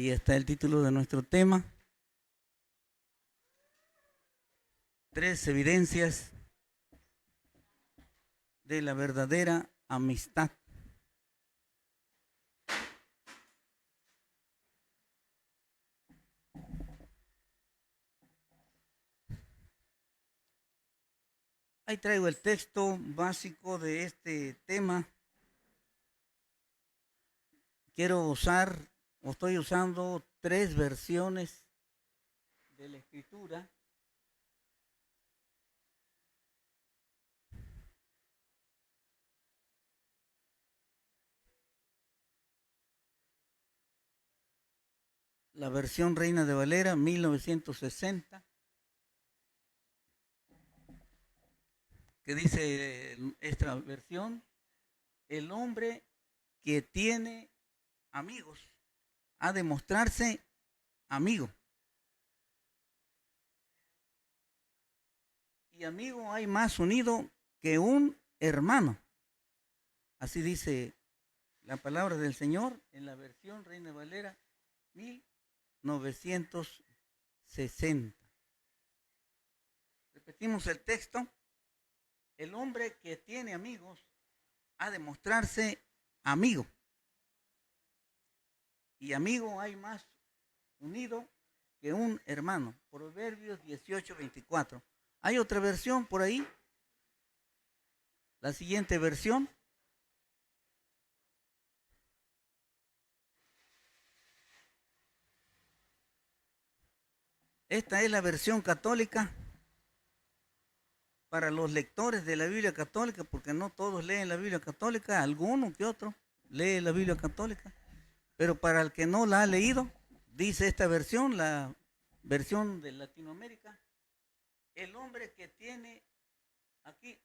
Y está el título de nuestro tema, tres evidencias de la verdadera amistad. Ahí traigo el texto básico de este tema. Quiero usar, o estoy usando tres versiones de la escritura. La versión Reina de Valera, 1960, que dice esta versión: el hombre que tiene amigos ha de mostrarse amigo. Y amigo hay más unido que un hermano. Así dice la palabra del Señor en la versión Reina Valera 1960. Repetimos el texto. El hombre que tiene amigos ha de mostrarse amigo. Y amigo hay más unido que un hermano. Proverbios 18:24. Hay otra versión por ahí. La siguiente versión. Esta es la versión católica para los lectores de la Biblia católica, porque no todos leen la Biblia católica, alguno que otro lee la Biblia católica, pero para el que no la ha leído, dice esta versión, la versión de Latinoamérica: el hombre que tiene aquí,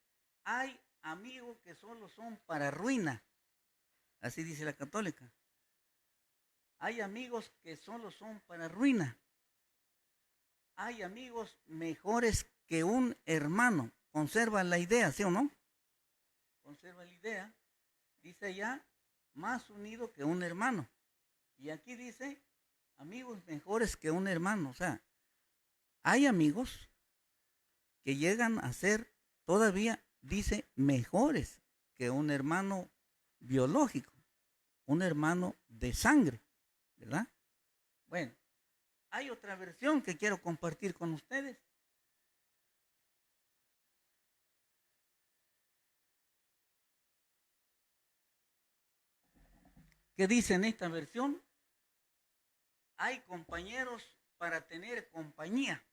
hay amigos que solo son para ruina, así dice la católica. Hay amigos que solo son para ruina. Hay amigos mejores que un hermano. Conserva la idea, ¿sí o no? Conserva la idea. Dice allá, más unido que un hermano. Y aquí dice, amigos mejores que un hermano. O sea, hay amigos que llegan a ser todavía, dice, mejores que un hermano biológico, un hermano de sangre, ¿verdad? Bueno, hay otra versión que quiero compartir con ustedes. ¿Qué dice en esta versión? Hay compañeros para tener compañía.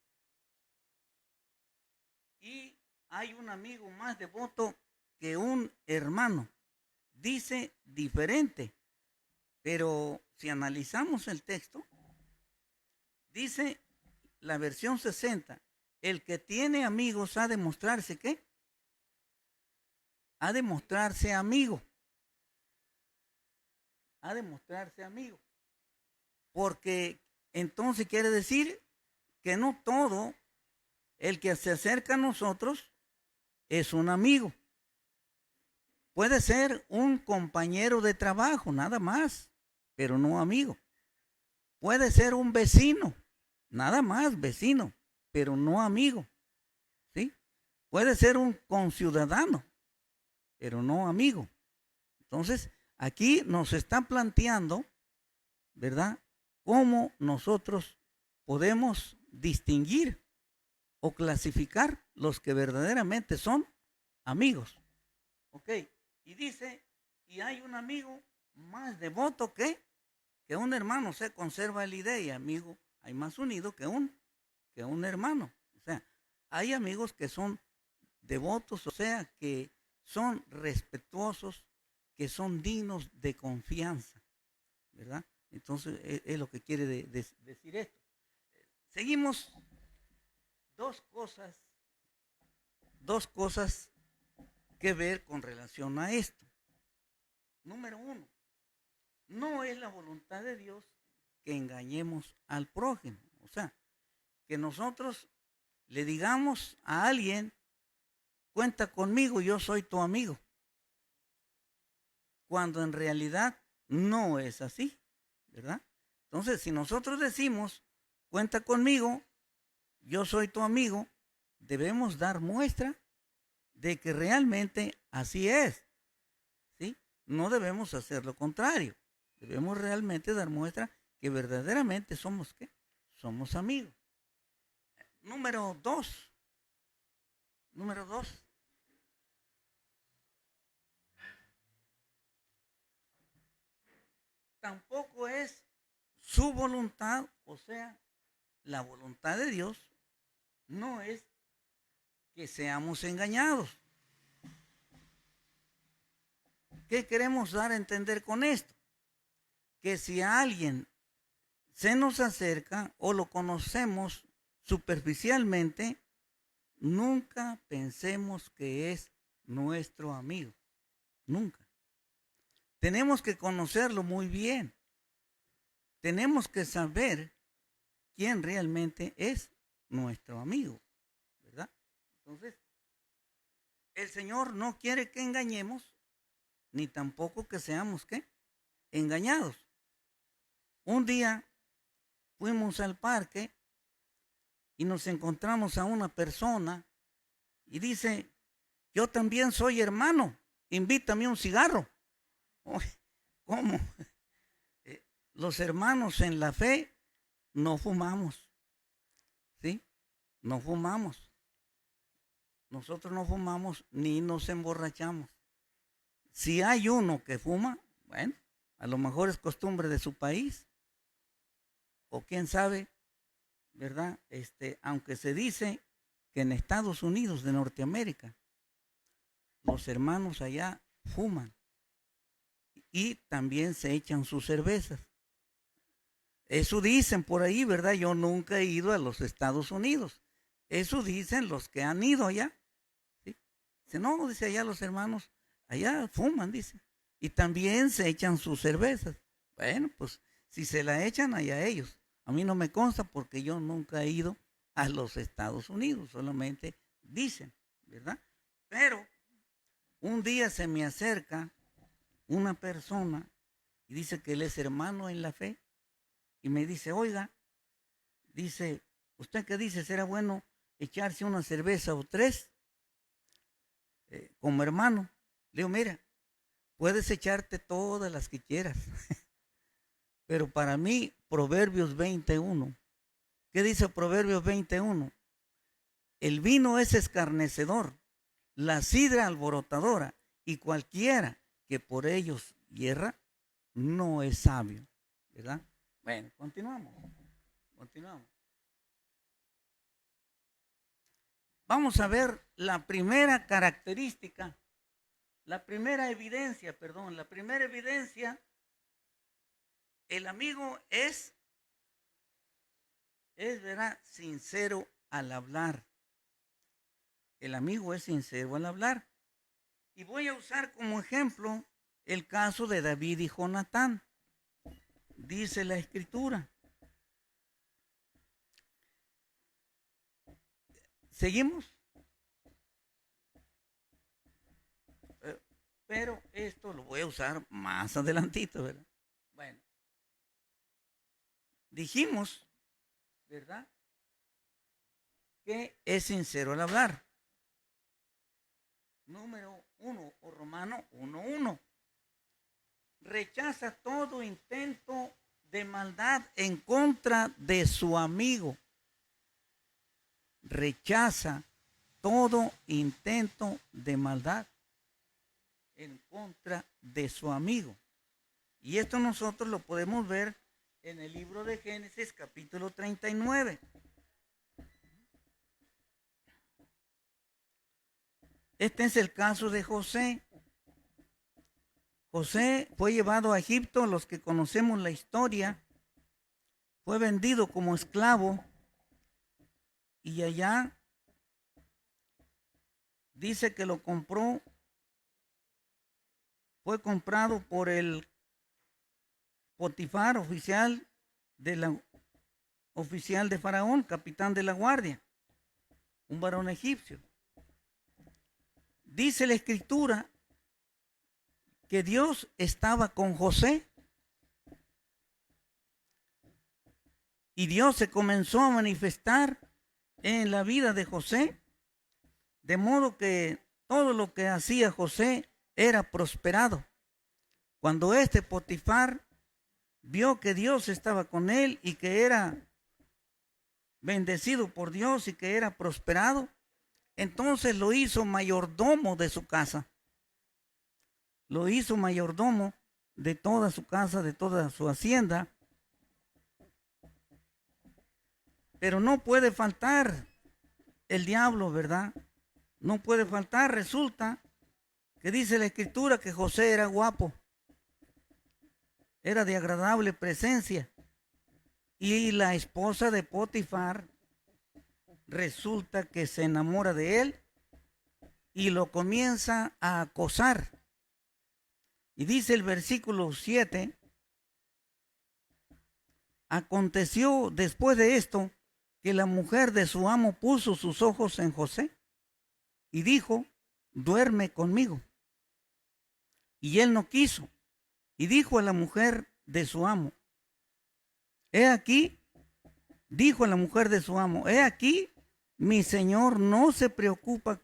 Y hay un amigo más devoto que un hermano. Dice diferente, pero si analizamos el texto, dice la versión 60, el que tiene amigos ha de mostrarse ¿qué? Ha de mostrarse amigo. Ha de mostrarse amigo. Porque entonces quiere decir que no todo el que se acerca a nosotros es un amigo. Puede ser un compañero de trabajo, nada más, pero no amigo. Puede ser un vecino, nada más vecino, pero no amigo. ¿Sí? Puede ser un conciudadano, pero no amigo. Entonces, aquí nos está planteando, ¿verdad?, cómo nosotros podemos distinguir o clasificar los que verdaderamente son amigos. ¿Ok? Y dice, y hay un amigo más devoto que un hermano. Se conserva la idea, y amigo hay más unido que un hermano. O sea, hay amigos que son devotos, o sea, que son respetuosos, que son dignos de confianza, ¿verdad? Entonces, es lo que quiere decir esto. Seguimos dos cosas que ver con relación a esto. Número uno, no es la voluntad de Dios que engañemos al prójimo. O sea, que nosotros le digamos a alguien, cuenta conmigo, yo soy tu amigo, cuando en realidad no es así, ¿verdad? Entonces, si nosotros decimos, cuenta conmigo, yo soy tu amigo, debemos dar muestra de que realmente así es, ¿sí? No debemos hacer lo contrario. Debemos realmente dar muestra que verdaderamente somos, ¿qué? Somos amigos. Número dos. Número dos. Tampoco es su voluntad, o sea, la voluntad de Dios no es que seamos engañados. ¿Qué queremos dar a entender con esto? Que si alguien se nos acerca o lo conocemos superficialmente, nunca pensemos que es nuestro amigo. Nunca. Tenemos que conocerlo muy bien. Tenemos que saber quién realmente es nuestro amigo, ¿verdad? Entonces, el Señor no quiere que engañemos, ni tampoco que seamos, ¿qué? Engañados. Un día fuimos al parque y nos encontramos a una persona y dice, yo también soy hermano, invítame un cigarro. ¿Cómo? Los hermanos en la fe no fumamos, ¿sí? No fumamos. Nosotros no fumamos ni nos emborrachamos. Si hay uno que fuma, bueno, a lo mejor es costumbre de su país, o quién sabe, ¿verdad? Aunque se dice que en Estados Unidos de Norteamérica, los hermanos allá fuman y también se echan sus cervezas. Eso dicen por ahí, ¿verdad? Yo nunca he ido a los Estados Unidos. Eso dicen los que han ido allá. ¿Sí? Dice, no, dice allá los hermanos, allá fuman, dice. Y también se echan sus cervezas. Bueno, pues si se la echan, allá ellos. A mí no me consta porque yo nunca he ido a los Estados Unidos, solamente dicen, ¿verdad? Pero un día se me acerca una persona y dice que él es hermano en la fe y me dice, oiga, dice, ¿usted qué dice? ¿Será bueno echarse una cerveza o tres como hermano? Le digo, mira, puedes echarte todas las que quieras, pero para mí, Proverbios 21, ¿qué dice Proverbios 21? El vino es escarnecedor, la sidra alborotadora, y cualquiera que por ellos hierra no es sabio, ¿verdad? Bueno, continuamos. Vamos a ver la primera característica, la primera evidencia, el amigo es, ¿verdad? Sincero al hablar. El amigo es sincero al hablar. Y voy a usar como ejemplo el caso de David y Jonatán. Dice la Escritura. ¿Seguimos? Pero esto lo voy a usar más adelantito, ¿verdad? Bueno. Dijimos, ¿verdad? Que es sincero al hablar. Número 1, o Romano 1:1. Rechaza todo intento de maldad en contra de su amigo. Rechaza todo intento de maldad en contra de su amigo. Y esto nosotros lo podemos ver en el libro de Génesis, capítulo 39. Este es el caso de José. José fue llevado a Egipto, los que conocemos la historia, fue vendido como esclavo y allá dice que lo compró, fue comprado por el Potifar, oficial de Faraón, capitán de la guardia, un varón egipcio. Dice la Escritura que Dios estaba con José. Y Dios se comenzó a manifestar en la vida de José, de modo que todo lo que hacía José era prosperado. Cuando Potifar vio que Dios estaba con él y que era bendecido por Dios y que era prosperado, entonces lo hizo mayordomo de su casa. Lo hizo mayordomo de toda su casa, de toda su hacienda. Pero no puede faltar el diablo, ¿verdad? No puede faltar. Resulta que dice la Escritura que José era guapo, era de agradable presencia. Y la esposa de Potifar resulta que se enamora de él y lo comienza a acosar. Y dice el versículo 7, aconteció después de esto que la mujer de su amo puso sus ojos en José y dijo, duerme conmigo. Y él no quiso. Y dijo a la mujer de su amo, he aquí, dijo a la mujer de su amo, he aquí, mi señor no se preocupa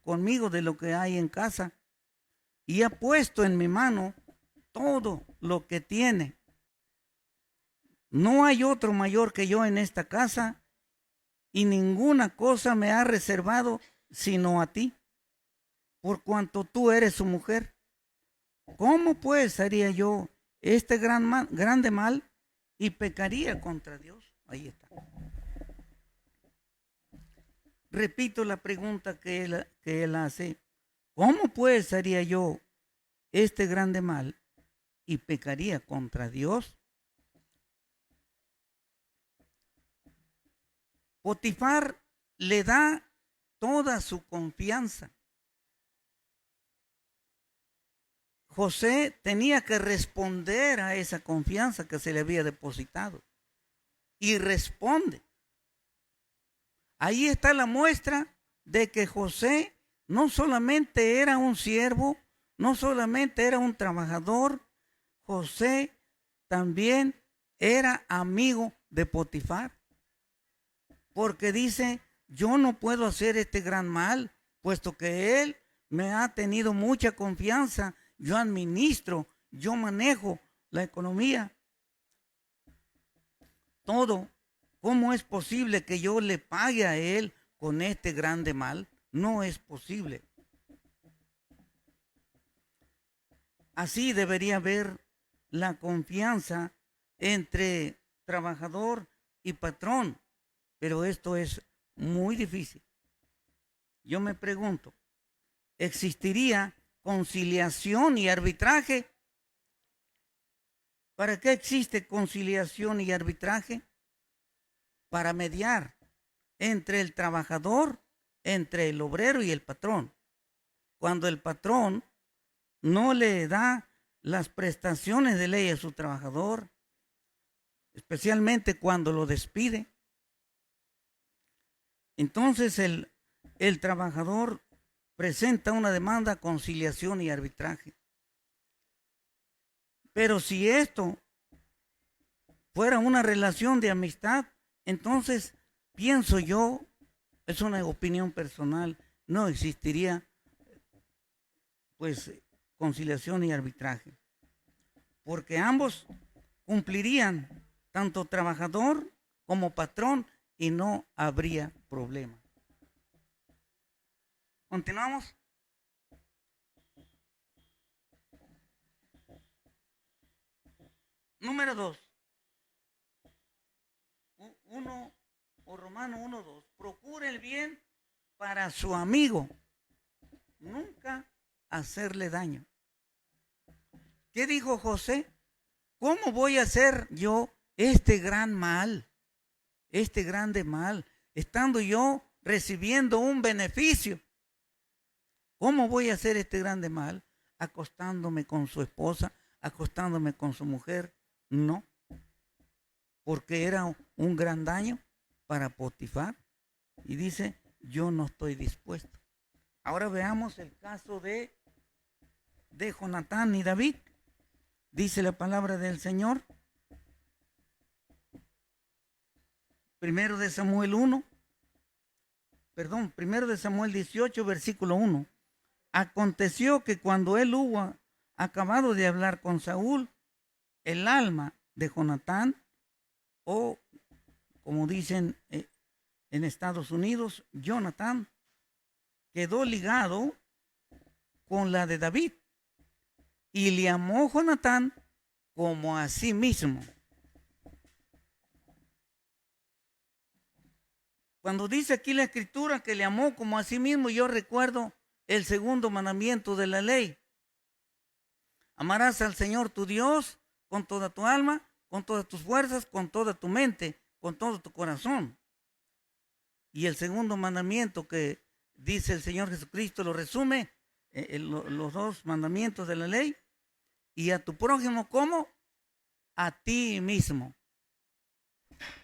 conmigo de lo que hay en casa y ha puesto en mi mano todo lo que tiene. No hay otro mayor que yo en esta casa y ninguna cosa me ha reservado sino a ti, por cuanto tú eres su mujer. ¿Cómo pues haría yo este grande mal y pecaría contra Dios? Ahí está. Repito la pregunta que él hace. ¿Cómo pues haría yo este grande mal y pecaría contra Dios? Potifar le da toda su confianza. José tenía que responder a esa confianza que se le había depositado. Y responde. Ahí está la muestra de que José no solamente era un siervo, no solamente era un trabajador, José también era amigo de Potifar. Porque dice, yo no puedo hacer este gran mal, puesto que él me ha tenido mucha confianza. Yo administro, yo manejo la economía. Todo. ¿Cómo es posible que yo le pague a él con este grande mal? No es posible. Así debería haber la confianza entre trabajador y patrón, pero esto es muy difícil. Yo me pregunto, ¿existiría conciliación y arbitraje? ¿Para qué existe conciliación y arbitraje? Para mediar entre el trabajador, entre el obrero y el patrón. Cuando el patrón no le da las prestaciones de ley a su trabajador, especialmente cuando lo despide, entonces el trabajador presenta una demanda, conciliación y arbitraje. Pero si esto fuera una relación de amistad, entonces pienso yo, es una opinión personal, no existiría pues conciliación y arbitraje, porque ambos cumplirían, tanto trabajador como patrón, y no habría problema. Continuamos. Número 2. 1 o Romano 1:2. Procure el bien para su amigo, nunca hacerle daño. ¿Qué dijo José? ¿Cómo voy a hacer yo este gran mal, este grande mal, estando yo recibiendo un beneficio? ¿Cómo voy a hacer este grande mal? Acostándome con su esposa, acostándome con su mujer. No, porque era un gran daño para Potifar. Y dice, yo no estoy dispuesto. Ahora veamos el caso de Jonatán y David. Dice la palabra del Señor. Primero de Samuel 18, versículo 1. Aconteció que cuando él hubo acabado de hablar con Saúl, el alma de Jonatán, o como dicen en Estados Unidos, Jonatán, quedó ligado con la de David. Y le amó Jonatán como a sí mismo. Cuando dice aquí la escritura que le amó como a sí mismo, yo recuerdo el segundo mandamiento de la ley. Amarás al Señor tu Dios con toda tu alma, con todas tus fuerzas, con toda tu mente, con todo tu corazón. Y el segundo mandamiento que dice el Señor Jesucristo lo resume, los dos mandamientos de la ley. Y a tu prójimo como a ti mismo.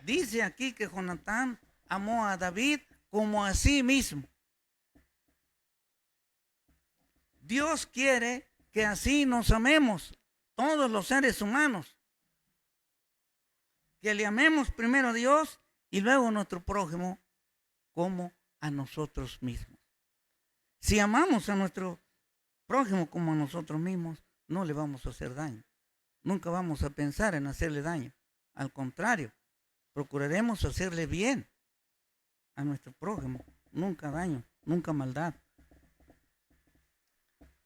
Dice aquí que Jonatán amó a David como a sí mismo. Dios quiere que así nos amemos todos los seres humanos. Que le amemos primero a Dios y luego a nuestro prójimo como a nosotros mismos. Si amamos a nuestro prójimo como a nosotros mismos, no le vamos a hacer daño. Nunca vamos a pensar en hacerle daño. Al contrario, procuraremos hacerle bien a nuestro prójimo. Nunca daño, nunca maldad.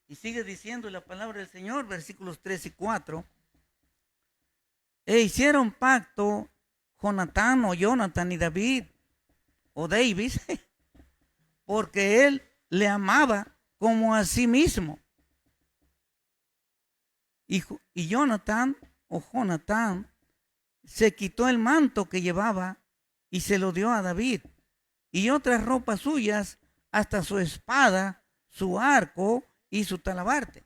Y sigue diciendo la palabra del Señor, versículos 3 y 4. E hicieron pacto Jonatán y David, o Davis, porque él le amaba como a sí mismo. Y Jonatán se quitó el manto que llevaba y se lo dio a David, y otras ropas suyas, hasta su espada, su arco y su talabarte.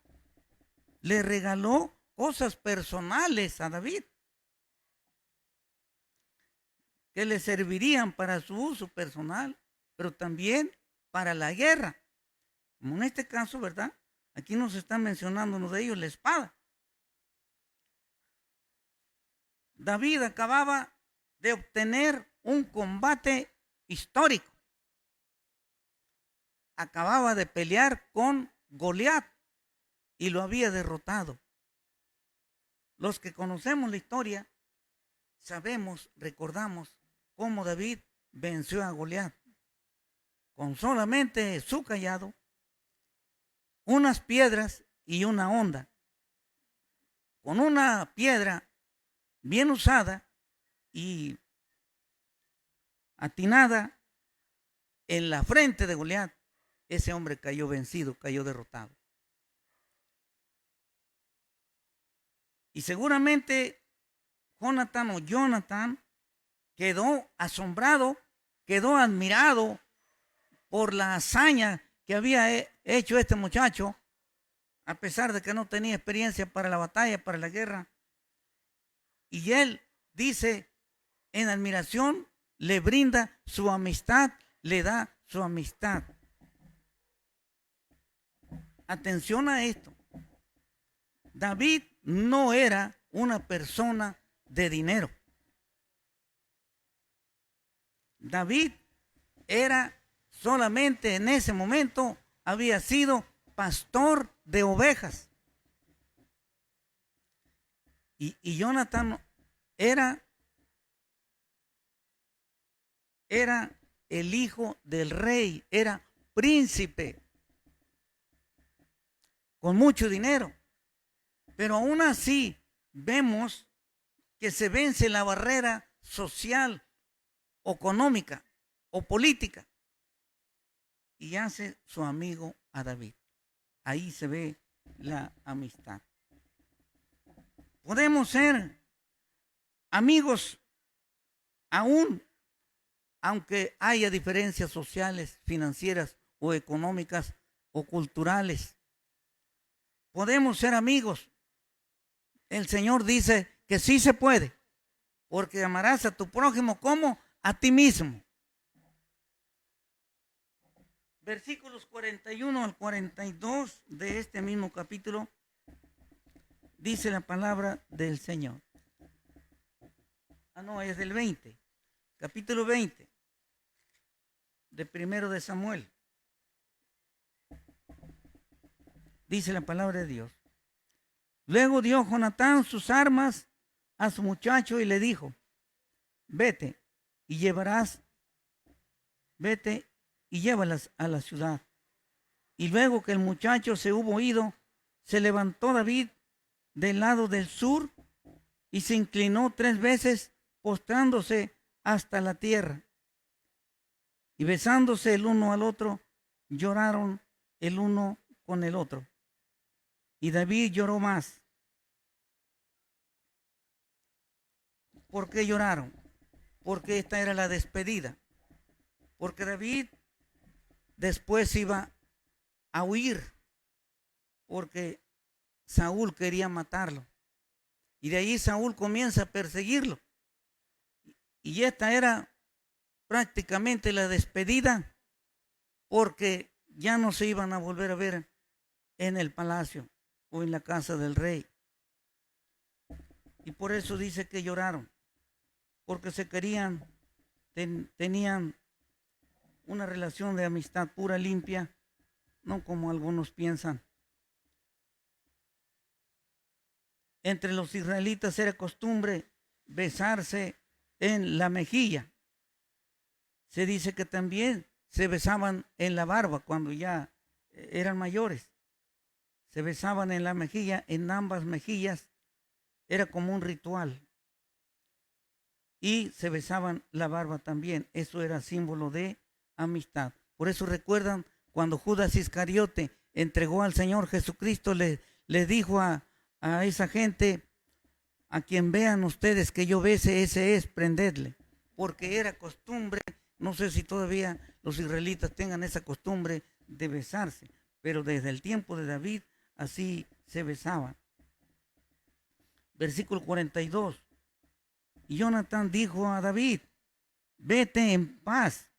Le regaló cosas personales a David que le servirían para su uso personal, pero también para la guerra. Como en este caso, ¿verdad? Aquí nos está mencionando uno de ellos, la espada. David acababa de obtener un combate histórico. Acababa de pelear con Goliat y lo había derrotado. Los que conocemos la historia sabemos, recordamos cómo David venció a Goliat con solamente su cayado, unas piedras y una honda. Con una piedra bien usada y atinada en la frente de Goliat, ese hombre cayó vencido, cayó derrotado. Y seguramente Jonatán quedó asombrado, quedó admirado por la hazaña que había hecho este muchacho, a pesar de que no tenía experiencia para la batalla, para la guerra. Y él dice, en admiración, le brinda su amistad, le da su amistad. Atención a esto. David no era una persona de dinero. David era solamente en ese momento, había sido pastor de ovejas. Y Jonatán era el hijo del rey, era príncipe, con mucho dinero. Pero aún así vemos que se vence la barrera social, económica o política y hace su amigo a David. Ahí se ve la amistad. Podemos ser amigos aún aunque haya diferencias sociales, financieras o económicas o culturales. Podemos ser amigos. El Señor dice que sí se puede, porque amarás a tu prójimo como a ti mismo. Versículos 41 al 42 de este mismo capítulo dice la palabra del Señor. No, es del 20. capítulo 20 de primero de Samuel. Dice la palabra de Dios. Luego dio Jonatán sus armas a su muchacho y le dijo, vete y llévalas a la ciudad. Y luego que el muchacho se hubo ido, se levantó David del lado del sur y se inclinó 3 veces, postrándose hasta la tierra. Y besándose el uno al otro, lloraron el uno con el otro. Y David lloró más. ¿Por qué lloraron? Porque esta era la despedida. Porque David después iba a huir, porque Saúl quería matarlo. Y de ahí Saúl comienza a perseguirlo. Y esta era prácticamente la despedida, porque ya no se iban a volver a ver en el palacio o en la casa del rey. Y por eso dice que lloraron, porque se querían, tenían una relación de amistad pura, limpia, no como algunos piensan. Entre los israelitas era costumbre besarse en la mejilla. Se dice que también se besaban en la barba cuando ya eran mayores. Se besaban en la mejilla, en ambas mejillas. Era como un ritual. Y se besaban la barba también. Eso era símbolo de amistad. Por eso recuerdan cuando Judas Iscariote entregó al Señor Jesucristo, le dijo a esa gente, a quien vean ustedes que yo bese, ese es, prendedle. Porque era costumbre, no sé si todavía los israelitas tengan esa costumbre de besarse, pero desde el tiempo de David así se besaban. Versículo 42. Y Jonatán dijo a David, vete en paz,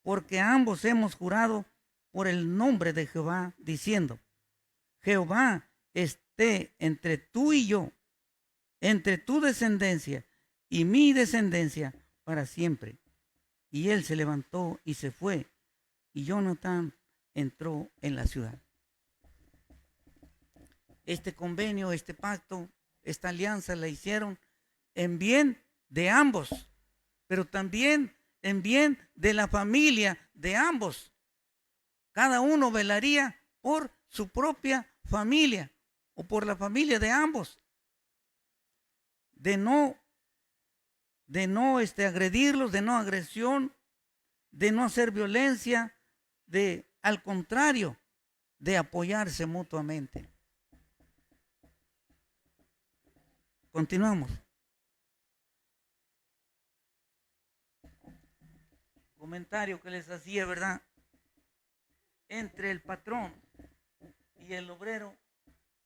porque ambos hemos jurado por el nombre de Jehová, diciendo, Jehová esté entre tú y yo, entre tu descendencia y mi descendencia para siempre. Y él se levantó y se fue, y Jonatán entró en la ciudad. Este convenio, este pacto, esta alianza la hicieron en bien de ambos, pero también en bien de la familia de ambos. Cada uno velaría por su propia familia o por la familia de ambos. De no agredirlos, de no agresión, de no hacer violencia, al contrario, de apoyarse mutuamente. Continuamos. Comentario que les hacía, ¿verdad? Entre el patrón y el obrero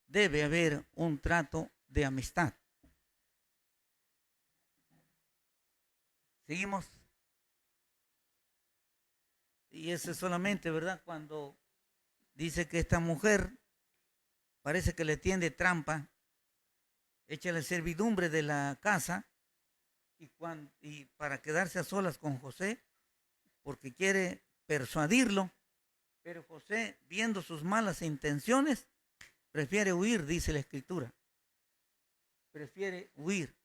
debe haber un trato de amistad. Seguimos. Y eso es solamente, ¿verdad? Cuando dice que esta mujer parece que le tiende trampa, echa la servidumbre de la casa y para quedarse a solas con José, porque quiere persuadirlo, pero José, viendo sus malas intenciones, prefiere huir, dice la Escritura. Prefiere huir.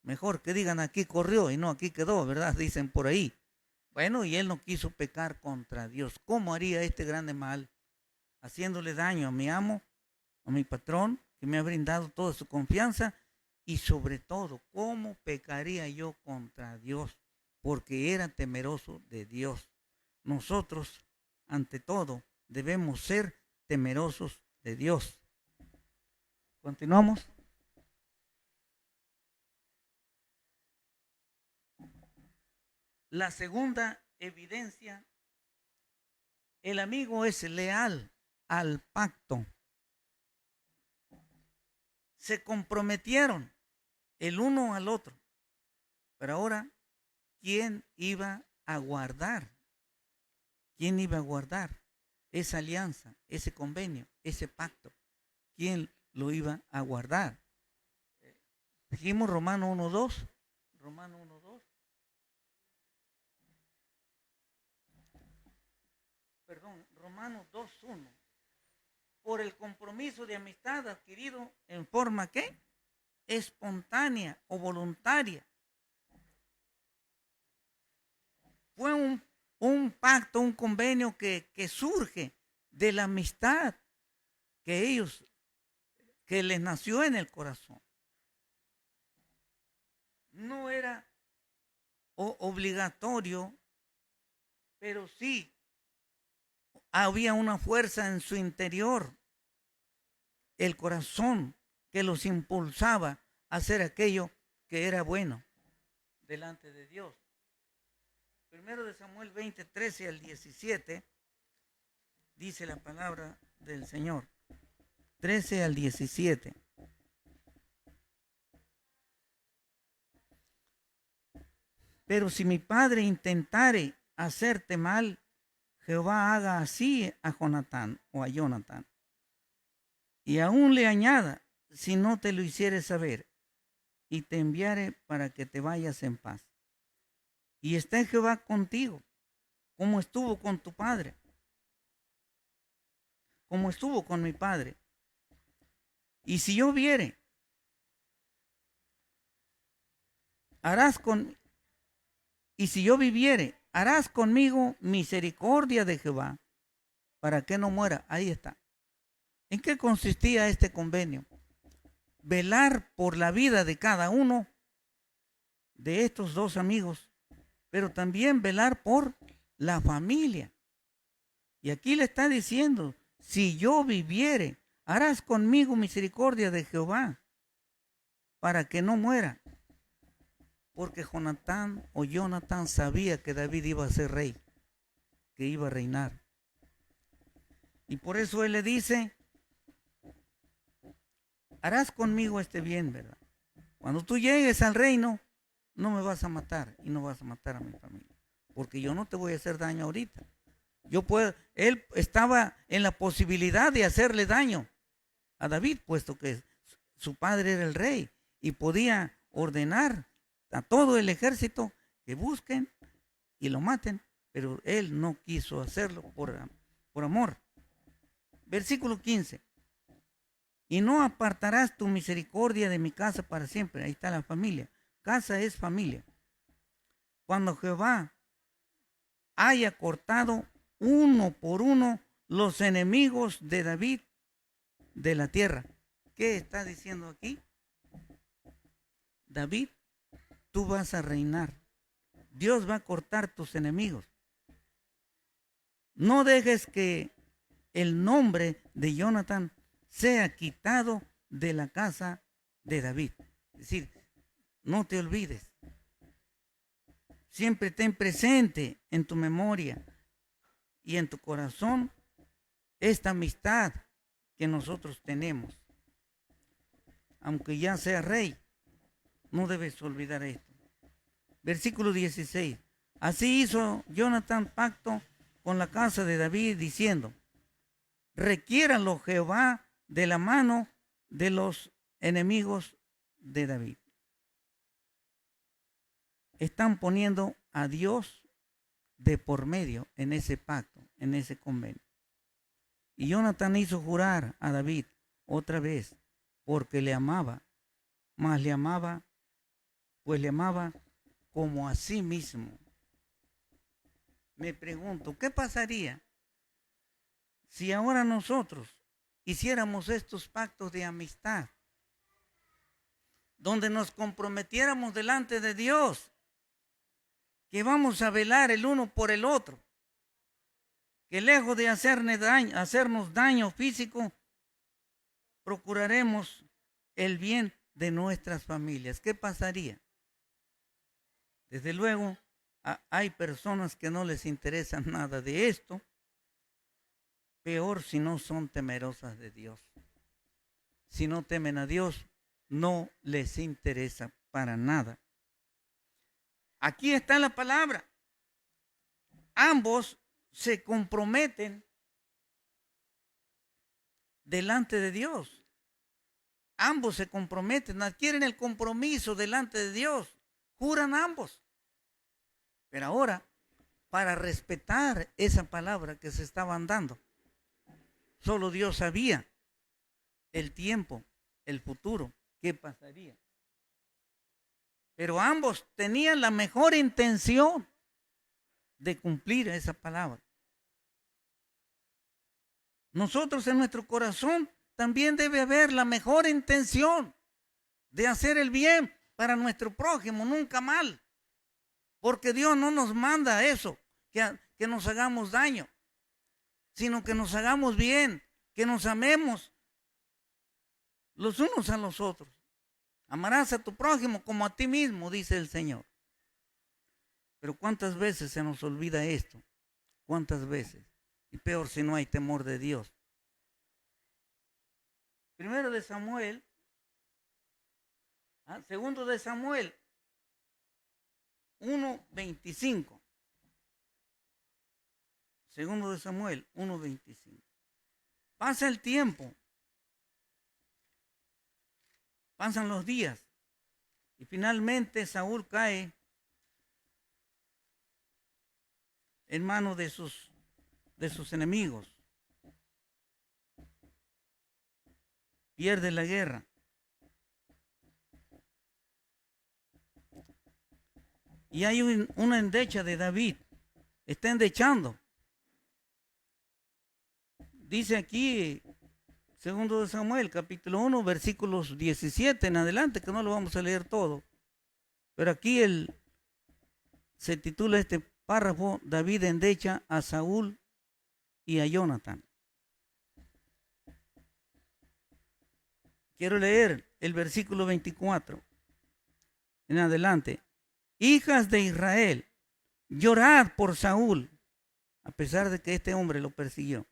Mejor que digan aquí corrió y no aquí quedó, ¿verdad? Dicen por ahí. Bueno, y él no quiso pecar contra Dios. ¿Cómo haría este grande mal? Haciéndole daño a mi amo, a mi patrón, que me ha brindado toda su confianza. Y sobre todo, ¿cómo pecaría yo contra Dios? Porque era temeroso de Dios. Nosotros, ante todo, debemos ser temerosos de Dios. Continuamos. La segunda evidencia, el amigo es leal al pacto. Se comprometieron el uno al otro. Pero ahora, ¿quién iba a guardar? ¿Quién iba a guardar esa alianza, ese convenio, ese pacto? ¿Quién lo iba a guardar? Dijimos Romano 1:2. Romano 1:2. Romanos 2:1. Por el compromiso de amistad adquirido en forma ¿qué? Espontánea o voluntaria. Fue un pacto, un convenio que surge de la amistad que les nació en el corazón. No era obligatorio, pero sí había una fuerza en su interior, el corazón que los impulsaba a hacer aquello que era bueno delante de Dios. Primero de Samuel 20, 13 al 17, dice la palabra del Señor. 13 al 17. Pero si mi padre intentare hacerte mal, Jehová haga así a Jonatán o a Jonatán. Y aún le añada, si no te lo hiciere saber, y te enviare para que te vayas en paz. Y esté Jehová contigo, como estuvo con tu padre, como estuvo con mi padre. Y si yo viere, y si yo viviere, harás conmigo misericordia de Jehová, para que no muera. Ahí está. ¿En qué consistía este convenio? Velar por la vida de cada uno de estos dos amigos, pero también velar por la familia. Y aquí le está diciendo, si yo viviere, harás conmigo misericordia de Jehová, para que no muera. Porque Jonatán sabía que David iba a ser rey, que iba a reinar. Y por eso él le dice, harás conmigo este bien, ¿verdad? Cuando tú llegues al reino, no me vas a matar y no vas a matar a mi familia, porque yo no te voy a hacer daño ahorita. Él estaba en la posibilidad de hacerle daño a David, puesto que su padre era el rey y podía ordenar a todo el ejército que busquen y lo maten, pero él no quiso hacerlo por amor. Versículo 15. Y no apartarás tu misericordia de mi casa para siempre. Ahí está la familia. Casa es familia. Cuando Jehová haya cortado uno por uno los enemigos de David de la tierra. ¿Qué está diciendo aquí? David, tú vas a reinar. Dios va a cortar tus enemigos. No dejes que el nombre de Jonatán sea quitado de la casa de David. Es decir, no te olvides. Siempre ten presente en tu memoria y en tu corazón esta amistad que nosotros tenemos. Aunque ya sea rey, no debes olvidar esto. Versículo 16. Así hizo Jonatán pacto con la casa de David, diciendo, requiéralo Jehová de la mano de los enemigos de David. Están poniendo a Dios de por medio en ese pacto, en ese convenio. Y Jonatán hizo jurar a David otra vez, porque le amaba, mas le amaba como a sí mismo. Me pregunto, ¿qué pasaría si ahora nosotros hiciéramos estos pactos de amistad, donde nos comprometiéramos delante de Dios, que vamos a velar el uno por el otro, que lejos de hacernos daño físico, procuraremos el bien de nuestras familias? ¿Qué pasaría? Desde luego, hay personas que no les interesa nada de esto. Peor si no son temerosas de Dios. Si no temen a Dios, no les interesa para nada. Aquí está la palabra. Ambos se comprometen delante de Dios. Ambos se comprometen, adquieren el compromiso delante de Dios. Juran ambos. Pero ahora para respetar esa palabra que se estaban dando. Solo Dios sabía el tiempo, el futuro, qué pasaría. Pero ambos tenían la mejor intención de cumplir esa palabra. Nosotros en nuestro corazón también debe haber la mejor intención de hacer el bien para nuestro prójimo, nunca mal. Porque Dios no nos manda eso, que nos hagamos daño, sino que nos hagamos bien, que nos amemos los unos a los otros. Amarás a tu prójimo como a ti mismo, dice el Señor. Pero ¿cuántas veces se nos olvida esto? ¿Cuántas veces? Y peor si no hay temor de Dios. Primero de Samuel, segundo de Samuel 1:25. Segundo de Samuel 1:25. Pasa el tiempo, pasan los días y finalmente Saúl cae en manos de sus enemigos. Pierde la guerra. Y hay una endecha de David. Está endechando. Dice aquí, segundo de Samuel, capítulo 1, versículos 17 en adelante, que no lo vamos a leer todo. Pero aquí se titula este párrafo, David endecha a Saúl y a Jonathan. Quiero leer el versículo 24 en adelante. Hijas de Israel, llorad por Saúl, a pesar de que este hombre lo persiguió.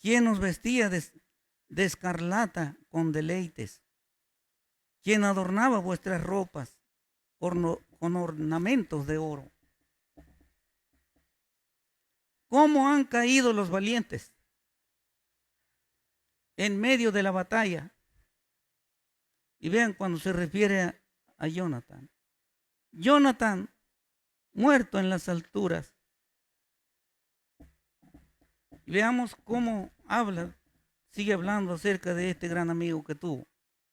¿Quién os vestía de escarlata con deleites? ¿Quién adornaba vuestras ropas con ornamentos de oro? ¿Cómo han caído los valientes en medio de la batalla? Y vean cuando se refiere a Jonathan. Jonathan, muerto en las alturas. Y veamos cómo habla, sigue hablando acerca de este gran amigo que tuvo.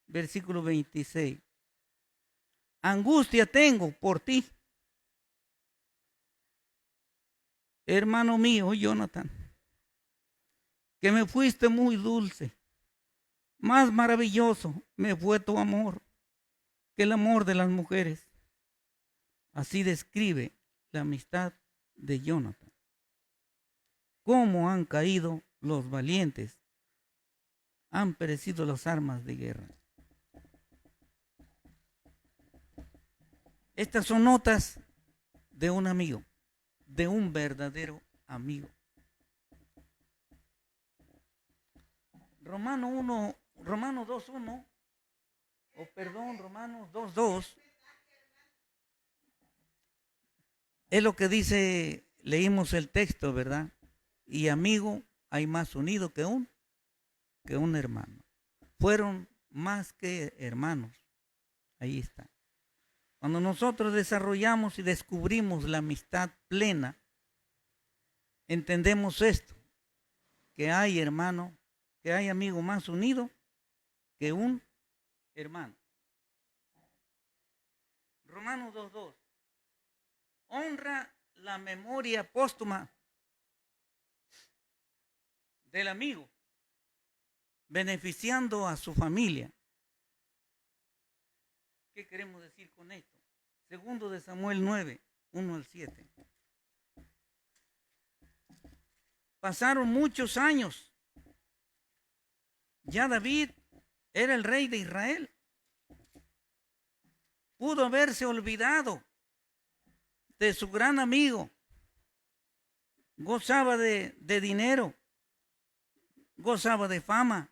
Versículo 26. Angustia tengo por ti, hermano mío, Jonathan, que me fuiste muy dulce. Más maravilloso me fue tu amor que el amor de las mujeres. Así describe la amistad de Jonathan. Cómo han caído los valientes, han perecido las armas de guerra. Estas son notas de un amigo, de un verdadero amigo. Romanos 2:1, Romanos 2:2, es lo que dice, leímos el texto, ¿verdad? Y amigo hay más unido que un hermano. Fueron más que hermanos. Ahí está. Cuando nosotros desarrollamos y descubrimos la amistad plena, entendemos esto, que hay hermano, que hay amigo más unido que un hermano. Romanos 2:2. Honra la memoria póstuma del amigo, beneficiando a su familia. ¿Qué queremos decir con esto? Segundo de Samuel 9:1-7. Pasaron muchos años. Ya David era el rey de Israel. Pudo haberse olvidado de su gran amigo. Gozaba de dinero, gozaba de fama,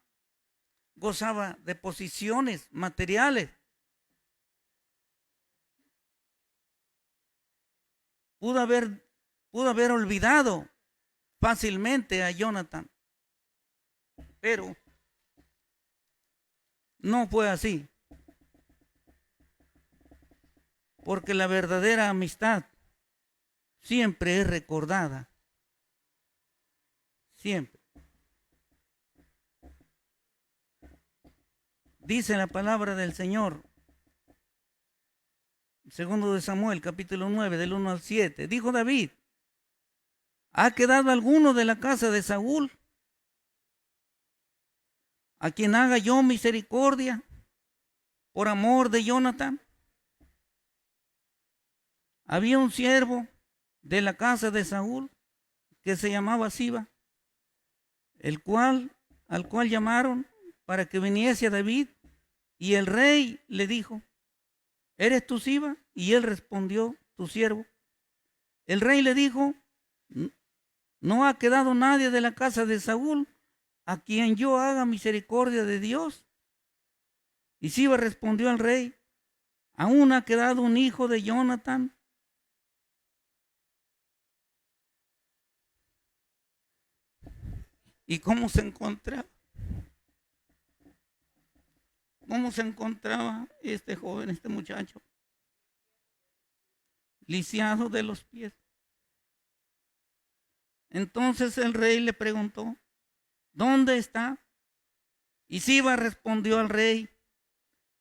gozaba de posiciones materiales. Pudo haber olvidado fácilmente a Jonathan, pero no fue así. Porque la verdadera amistad siempre es recordada. Siempre. Dice la palabra del Señor, segundo de Samuel, capítulo 9, del 1 al 7. Dijo David: ¿ha quedado alguno de la casa de Saúl a quien haga yo misericordia por amor de Jonatán? Había un siervo de la casa de Saúl que se llamaba Siba, al cual llamaron para que viniese a David, y el rey le dijo: ¿eres tú Siba? Y él respondió: tu siervo. El rey le dijo: no ha quedado nadie de la casa de Saúl a quien yo haga misericordia de Dios. Y Siba respondió al rey: aún ha quedado un hijo de Jonatán. ¿Y cómo se encontraba? ¿Cómo se encontraba este joven, este muchacho? Lisiado de los pies. Entonces el rey le preguntó: ¿dónde está? Y Siba respondió al rey: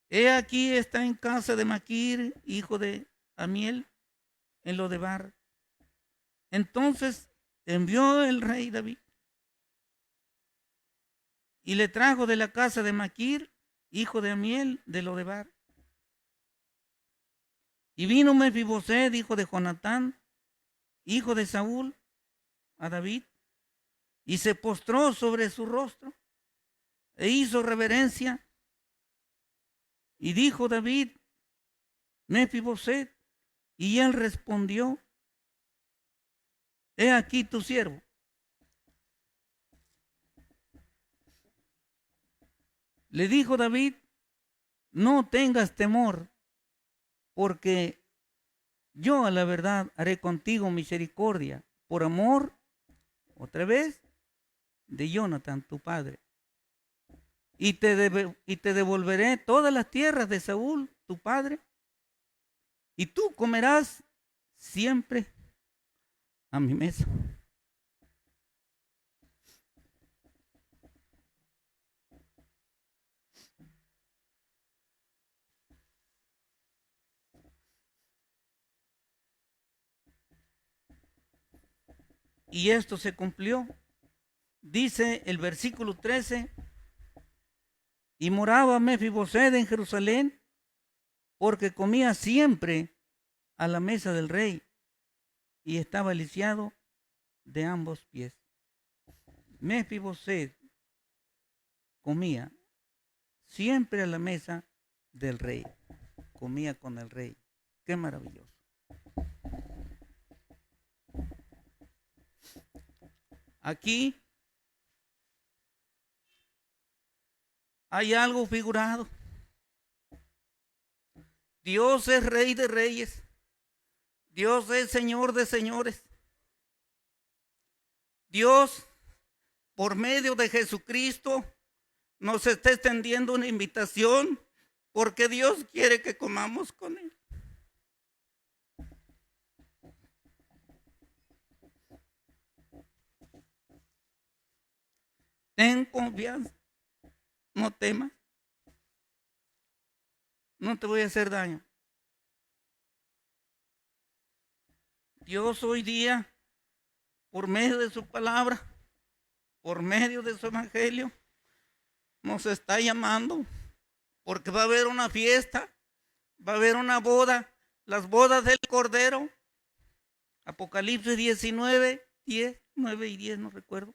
he aquí, está en casa de Maquir, hijo de Amiel, en Lodebar. Entonces envió el rey David y le trajo de la casa de Maquir, hijo de Amiel, de Lodebar. Y vino Mefiboset, hijo de Jonatán, hijo de Saúl, a David, y se postró sobre su rostro e hizo reverencia. Y dijo David: Mefiboset. Y él respondió: he aquí tu siervo. Le dijo David: no tengas temor, porque yo a la verdad haré contigo misericordia por amor, otra vez, de Jonatán tu padre. Y te devolveré todas las tierras de Saúl tu padre, y tú comerás siempre a mi mesa. Y esto se cumplió. Dice el versículo 13: y moraba Mefiboset en Jerusalén, porque comía siempre a la mesa del rey, y estaba lisiado de ambos pies. Mefiboset comía siempre a la mesa del rey, comía con el rey. Qué maravilloso. Aquí hay algo figurado. Dios es Rey de reyes. Dios es Señor de señores. Dios, por medio de Jesucristo, nos está extendiendo una invitación, porque Dios quiere que comamos con Él. Ten confianza, no temas, no te voy a hacer daño. Dios hoy día, por medio de su palabra, por medio de su evangelio, nos está llamando, porque va a haber una fiesta, va a haber una boda, las bodas del Cordero. Apocalipsis 19, 10, 9 y 10, no recuerdo.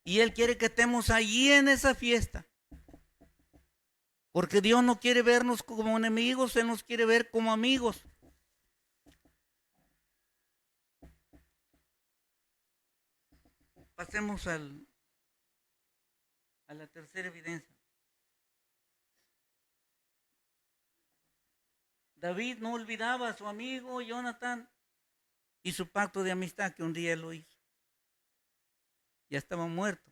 Y Él quiere que estemos allí en esa fiesta. Porque Dios no quiere vernos como enemigos, Él nos quiere ver como amigos. Pasemos a la tercera evidencia. David no olvidaba a su amigo Jonatán y su pacto de amistad que un día lo hizo. Ya estaba muerto,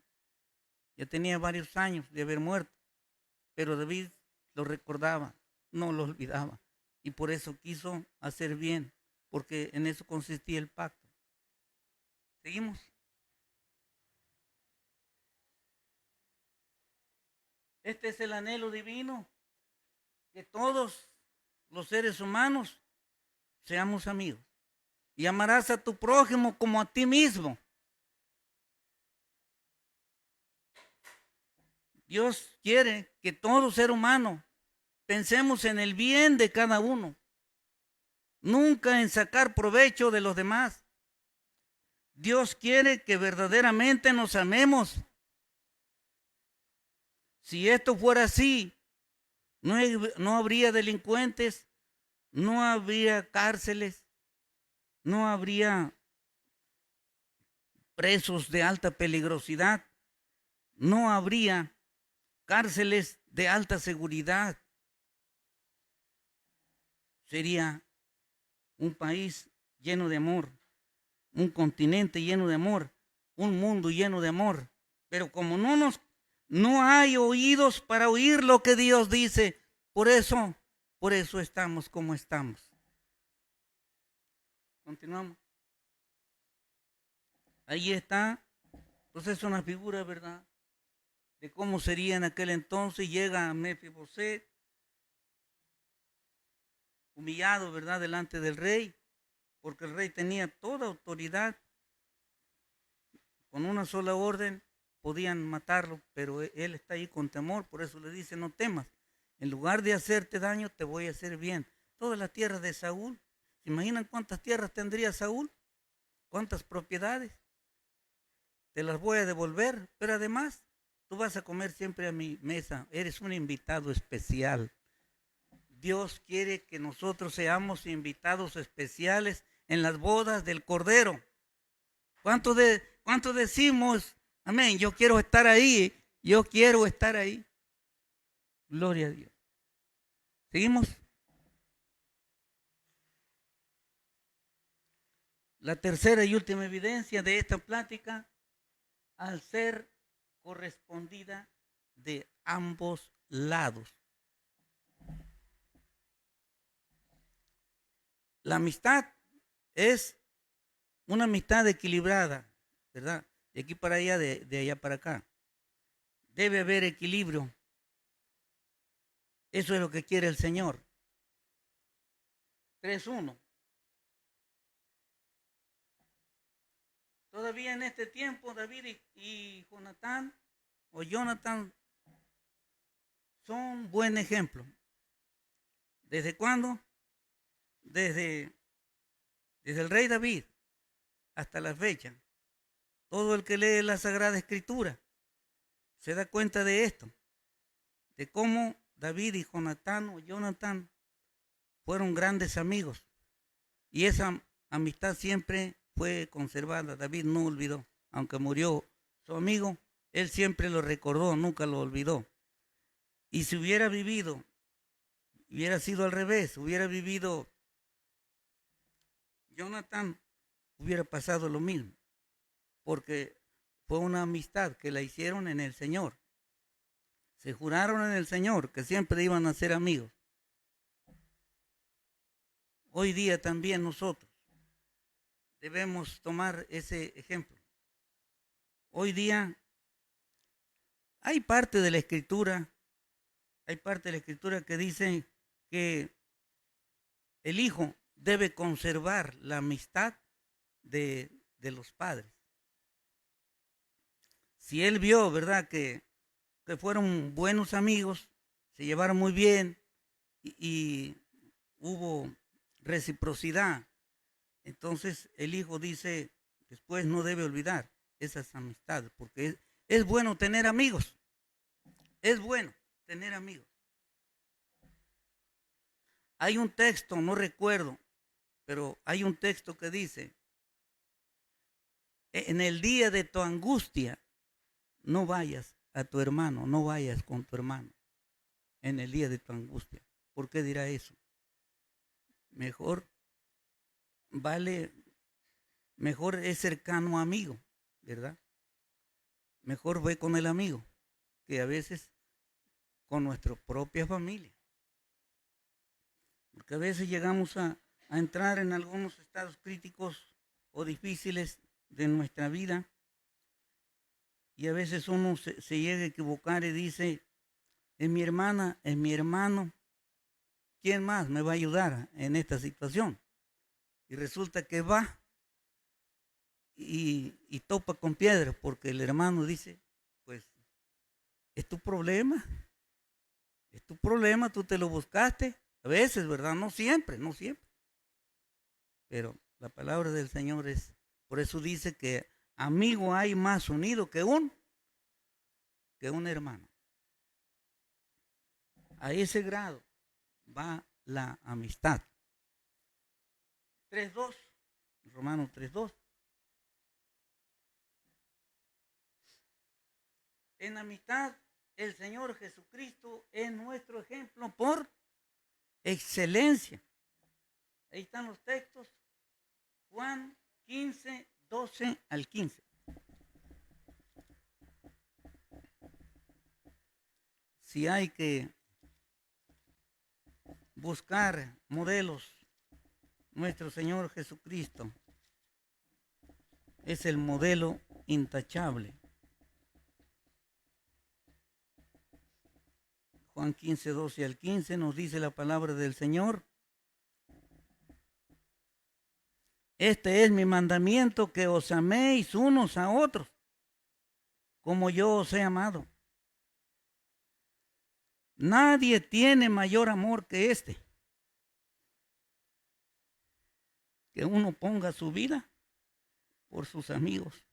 ya tenía varios años de haber muerto, pero David lo recordaba, no lo olvidaba, y por eso quiso hacer bien, porque en eso consistía el pacto. ¿Seguimos? Este es el anhelo divino, que todos los seres humanos seamos amigos. Y amarás a tu prójimo como a ti mismo. Dios quiere que todo ser humano pensemos en el bien de cada uno, nunca en sacar provecho de los demás. Dios quiere que verdaderamente nos amemos. Si esto fuera así, no habría delincuentes, no habría cárceles, no habría presos de alta peligrosidad, no habría cárceles de alta seguridad. Sería un país lleno de amor, un continente lleno de amor, un mundo lleno de amor. Pero como no hay oídos para oír lo que Dios dice, por eso estamos como estamos. Continuamos. Ahí está. Entonces es una figura, ¿verdad?, de cómo sería en aquel entonces. Llega Mefiboset, humillado, ¿verdad?, delante del rey, porque el rey tenía toda autoridad. Con una sola orden podían matarlo, pero él está ahí con temor, por eso le dice: no temas, en lugar de hacerte daño te voy a hacer bien. Toda la tierra de Saúl, ¿se imaginan cuántas tierras tendría Saúl? ¿Cuántas propiedades? Te las voy a devolver, pero además tú vas a comer siempre a mi mesa, eres un invitado especial. Dios quiere que nosotros seamos invitados especiales en las bodas del Cordero. ¿Cuánto decimos? Amén, yo quiero estar ahí, yo quiero estar ahí. Gloria a Dios. ¿Seguimos? La tercera y última evidencia de esta plática, al ser correspondida de ambos lados. La amistad es una amistad equilibrada, ¿verdad? De aquí para allá, de allá para acá. Debe haber equilibrio. Eso es lo que quiere el Señor. 3:1. Todavía en este tiempo David y Jonathan son buen ejemplo. ¿Desde cuándo? Desde el rey David hasta la fecha. Todo el que lee la Sagrada Escritura se da cuenta de esto, de cómo David y Jonathan fueron grandes amigos, y esa amistad siempre fue conservada. David no olvidó, aunque murió su amigo, él siempre lo recordó, nunca lo olvidó. Y si hubiera sido al revés, hubiera vivido Jonathan, hubiera pasado lo mismo, porque fue una amistad que la hicieron en el Señor. Se juraron en el Señor que siempre iban a ser amigos. Hoy día también nosotros debemos tomar ese ejemplo. Hoy día hay parte de la Escritura que dice que el hijo debe conservar la amistad de los padres. Si él vio, ¿verdad?, que fueron buenos amigos, se llevaron muy bien y hubo reciprocidad, entonces el hijo dice, después no debe olvidar esas amistades, porque es bueno tener amigos. Es bueno tener amigos. Hay un texto, no recuerdo, pero hay un texto que dice: en el día de tu angustia, no vayas a tu hermano, no vayas con tu hermano. En el día de tu angustia. ¿Por qué dirá eso? Mejor es cercano amigo, ¿verdad? Mejor ve con el amigo que a veces con nuestra propia familia. Porque a veces llegamos a a entrar en algunos estados críticos o difíciles de nuestra vida. Y a veces uno se llega a equivocar y dice, es mi hermana, es mi hermano, ¿quién más me va a ayudar en esta situación? Y resulta que va y topa con piedra, porque el hermano dice, pues, es tu problema, tú te lo buscaste. A veces, ¿verdad? No siempre, no siempre. Pero la palabra del Señor es, por eso dice que amigo hay más unido que un hermano. A ese grado va la amistad. 3.2, Romanos 3.2. En amistad, el Señor Jesucristo es nuestro ejemplo por excelencia. Ahí están los textos. Juan 15, 12 al 15. Si hay que buscar modelos, nuestro Señor Jesucristo es el modelo intachable. Juan 15, 12 al 15 nos dice la palabra del Señor. Este es mi mandamiento, que os améis unos a otros, como yo os he amado. Nadie tiene mayor amor que este, que uno ponga su vida por sus amigos.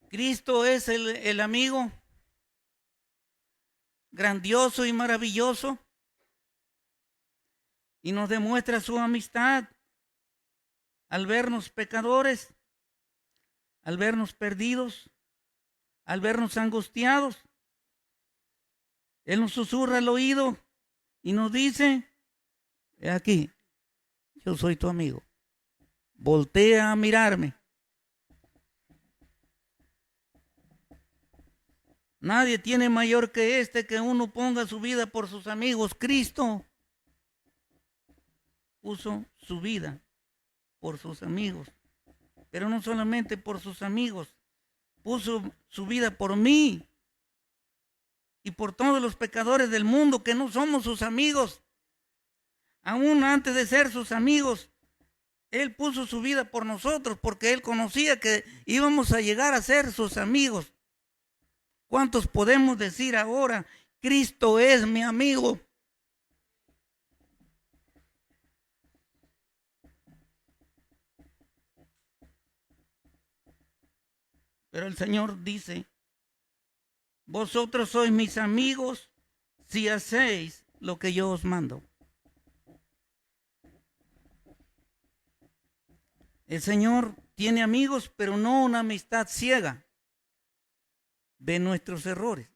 Cristo es el amigo grandioso y maravilloso, y nos demuestra su amistad al vernos pecadores, al vernos perdidos, al vernos angustiados. Él nos susurra al oído y nos dice, he aquí, yo soy tu amigo. Voltea a mirarme. Nadie tiene mayor que este, que uno ponga su vida por sus amigos. Cristo puso su vida por sus amigos, pero no solamente por sus amigos, puso su vida por mí y por todos los pecadores del mundo que no somos sus amigos. Aún antes de ser sus amigos, Él puso su vida por nosotros, porque Él conocía que íbamos a llegar a ser sus amigos. ¿Cuántos podemos decir ahora, Cristo es mi amigo? Pero el Señor dice, vosotros sois mis amigos si hacéis lo que yo os mando. El Señor tiene amigos, pero no una amistad ciega. Ve nuestros errores,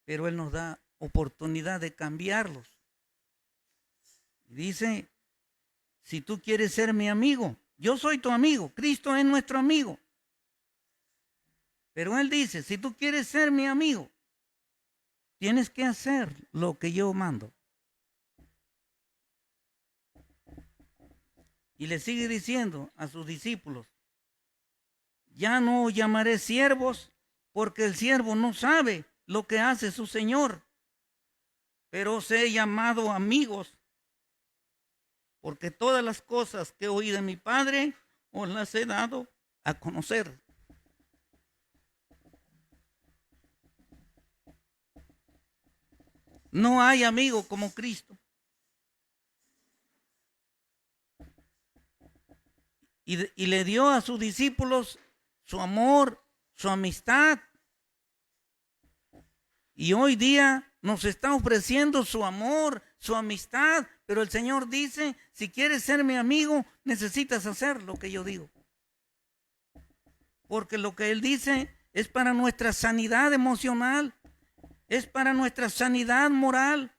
pero Él nos da oportunidad de cambiarlos. Dice, si tú quieres ser mi amigo, yo soy tu amigo, Cristo es nuestro amigo. Pero Él dice, si tú quieres ser mi amigo, tienes que hacer lo que yo mando. Y le sigue diciendo a sus discípulos, ya no os llamaré siervos, porque el siervo no sabe lo que hace su Señor, pero os he llamado amigos, porque todas las cosas que oí de mi Padre os las he dado a conocer. No hay amigo como Cristo. Y le dio a sus discípulos su amor, su amistad. Y hoy día nos está ofreciendo su amor, su amistad. Pero el Señor dice, si quieres ser mi amigo, necesitas hacer lo que yo digo. Porque lo que Él dice es para nuestra sanidad emocional, es para nuestra sanidad moral,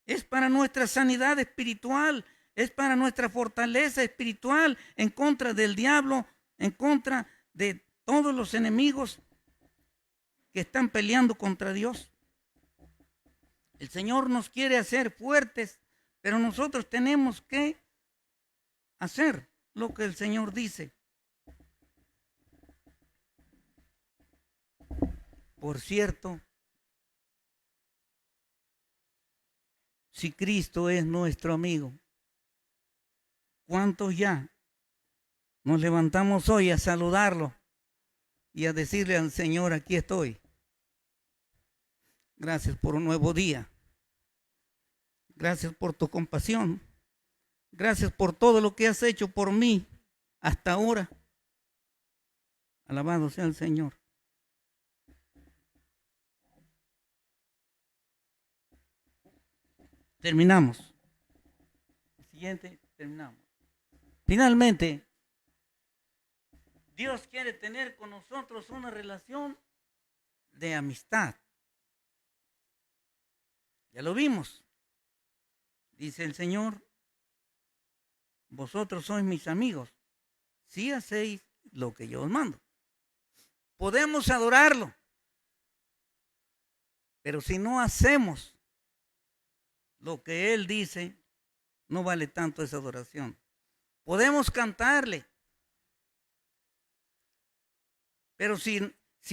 es para nuestra sanidad espiritual, es para nuestra fortaleza espiritual en contra del diablo, en contra de todos los enemigos que están peleando contra Dios. El Señor nos quiere hacer fuertes, pero nosotros tenemos que hacer lo que el Señor dice. Por cierto, si Cristo es nuestro amigo, ¿cuántos ya nos levantamos hoy a saludarlo y a decirle al Señor, aquí estoy? Gracias por un nuevo día. Gracias por tu compasión. Gracias por todo lo que has hecho por mí hasta ahora. Alabado sea el Señor. Terminamos. El siguiente, terminamos. Finalmente, Dios quiere tener con nosotros una relación de amistad. Ya lo vimos. Dice el Señor, vosotros sois mis amigos, si hacéis lo que yo os mando. Podemos adorarlo, pero si no hacemos lo que Él dice, no vale tanto esa adoración. Podemos cantarle, pero si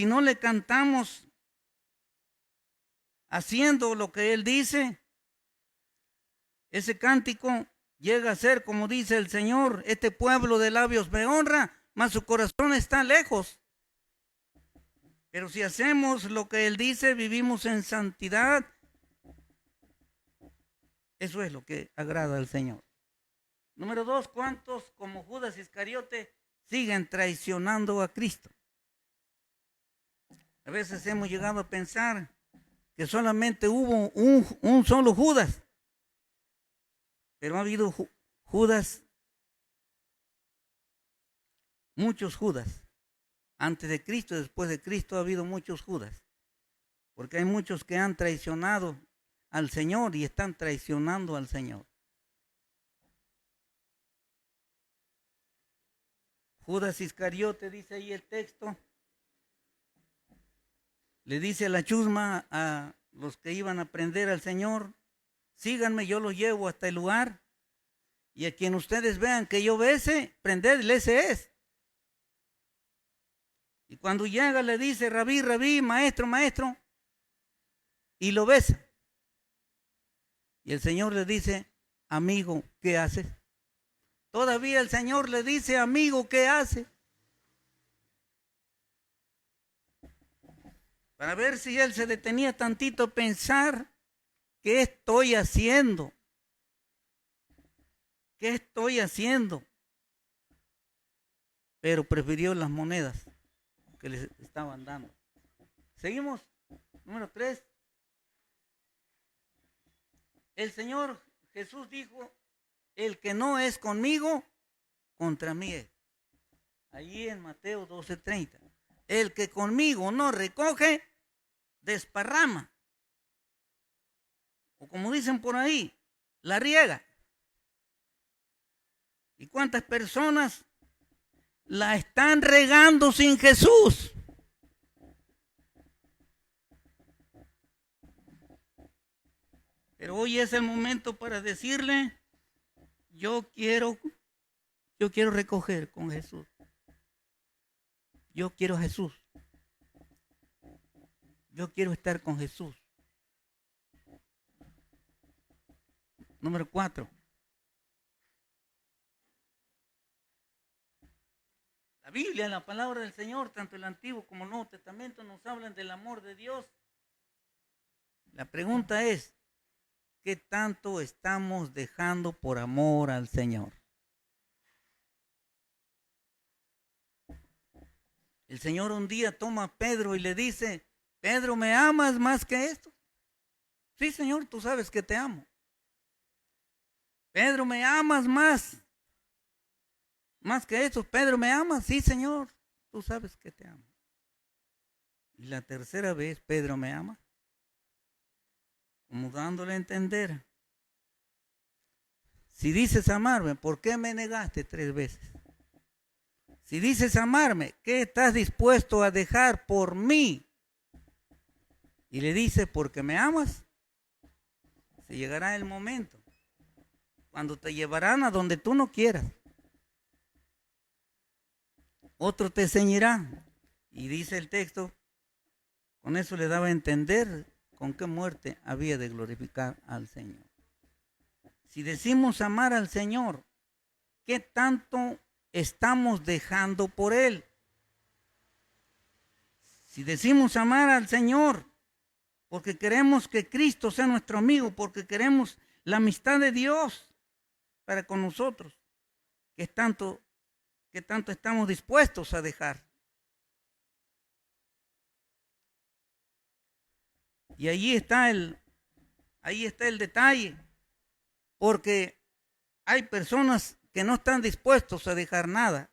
no le cantamos haciendo lo que Él dice, ese cántico llega a ser, como dice el Señor, este pueblo de labios me honra, mas su corazón está lejos. Pero si hacemos lo que Él dice, vivimos en santidad. Eso es lo que agrada al Señor. Número 2, ¿cuántos como Judas Iscariote siguen traicionando a Cristo? A veces hemos llegado a pensar que solamente hubo un solo Judas, pero ha habido Judas, muchos Judas. Antes de Cristo y después de Cristo ha habido muchos Judas, porque hay muchos que han traicionado al Señor y están traicionando al Señor. Judas Iscariote, dice ahí el texto, le dice a la chusma a los que iban a prender al Señor, síganme, yo los llevo hasta el lugar, y a quien ustedes vean que yo bese, prendedle, ese es. Y cuando llega le dice, rabí, rabí, maestro, maestro, y lo besa. Y el Señor le dice, amigo, ¿qué haces? Todavía el Señor le dice, amigo, ¿qué haces? Para ver si él se detenía tantito a pensar, ¿qué estoy haciendo? ¿Qué estoy haciendo? Pero prefirió las monedas que les estaban dando. Seguimos. Número 3. El Señor Jesús dijo, el que no es conmigo, contra mí es. Allí en Mateo 12:30. El que conmigo no recoge, desparrama. O como dicen por ahí, la riega. ¿Y cuántas personas la están regando sin Jesús? Pero hoy es el momento para decirle, yo quiero recoger con Jesús. Yo quiero a Jesús. Yo quiero estar con Jesús. Número 4. La Biblia, la palabra del Señor, tanto el Antiguo como el Nuevo Testamento, nos hablan del amor de Dios. La pregunta es, ¿qué tanto estamos dejando por amor al Señor? El Señor un día toma a Pedro y le dice, Pedro, ¿me amas más que esto? Sí, Señor, tú sabes que te amo. Pedro, ¿me amas más que esto? Pedro, ¿me amas? Sí, Señor, tú sabes que te amo. Y la tercera vez, Pedro, ¿me ama? Como dándole a entender, si dices amarme, ¿por qué me negaste 3 veces? Si dices amarme, ¿qué estás dispuesto a dejar por mí? Y le dice, porque me amas. Te llegará el momento cuando te llevarán a donde tú no quieras. Otro te ceñirá. Y dice el texto, con eso le daba a entender con qué muerte había de glorificar al Señor. Si decimos amar al Señor, ¿qué tanto estamos dejando por Él? Si decimos amar al Señor, porque queremos que Cristo sea nuestro amigo, porque queremos la amistad de Dios para con nosotros, ¿qué tanto estamos dispuestos a dejar? Y ahí está el detalle, porque hay personas que no están dispuestos a dejar nada.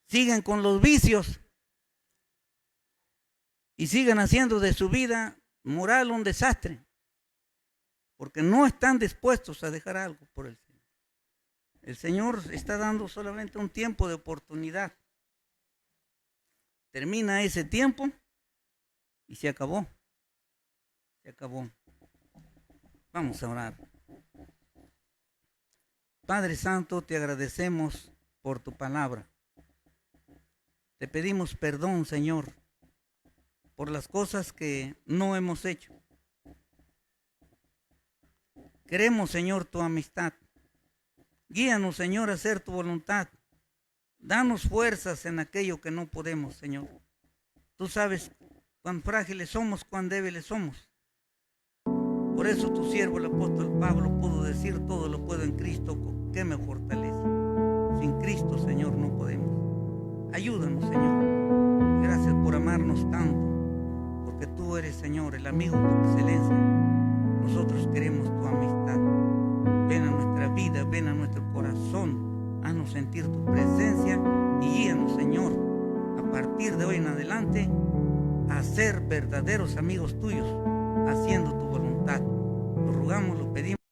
Siguen con los vicios y siguen haciendo de su vida moral un desastre, porque no están dispuestos a dejar algo por el Señor. El Señor está dando solamente un tiempo de oportunidad. Termina ese tiempo y se acabó. Se acabó. Vamos a orar. Padre Santo, te agradecemos por tu palabra. Te pedimos perdón, Señor, por las cosas que no hemos hecho. Queremos, Señor, tu amistad. Guíanos, Señor, a hacer tu voluntad. Danos fuerzas en aquello que no podemos, Señor. Tú sabes cuán frágiles somos, cuán débiles somos. Por eso tu siervo, el apóstol Pablo, pudo decir: todo lo puedo en Cristo que me fortalece. Sin Cristo, Señor, no podemos. Ayúdanos, Señor. Gracias por amarnos tanto, porque tú eres, Señor, el amigo por excelencia. Nosotros queremos tu amistad. Ven a nuestra vida, ven a nuestro corazón. Haznos sentir tu presencia y guíanos, Señor, a partir de hoy en adelante, a ser verdaderos amigos tuyos, haciendo tu voluntad. Lo rogamos, lo pedimos.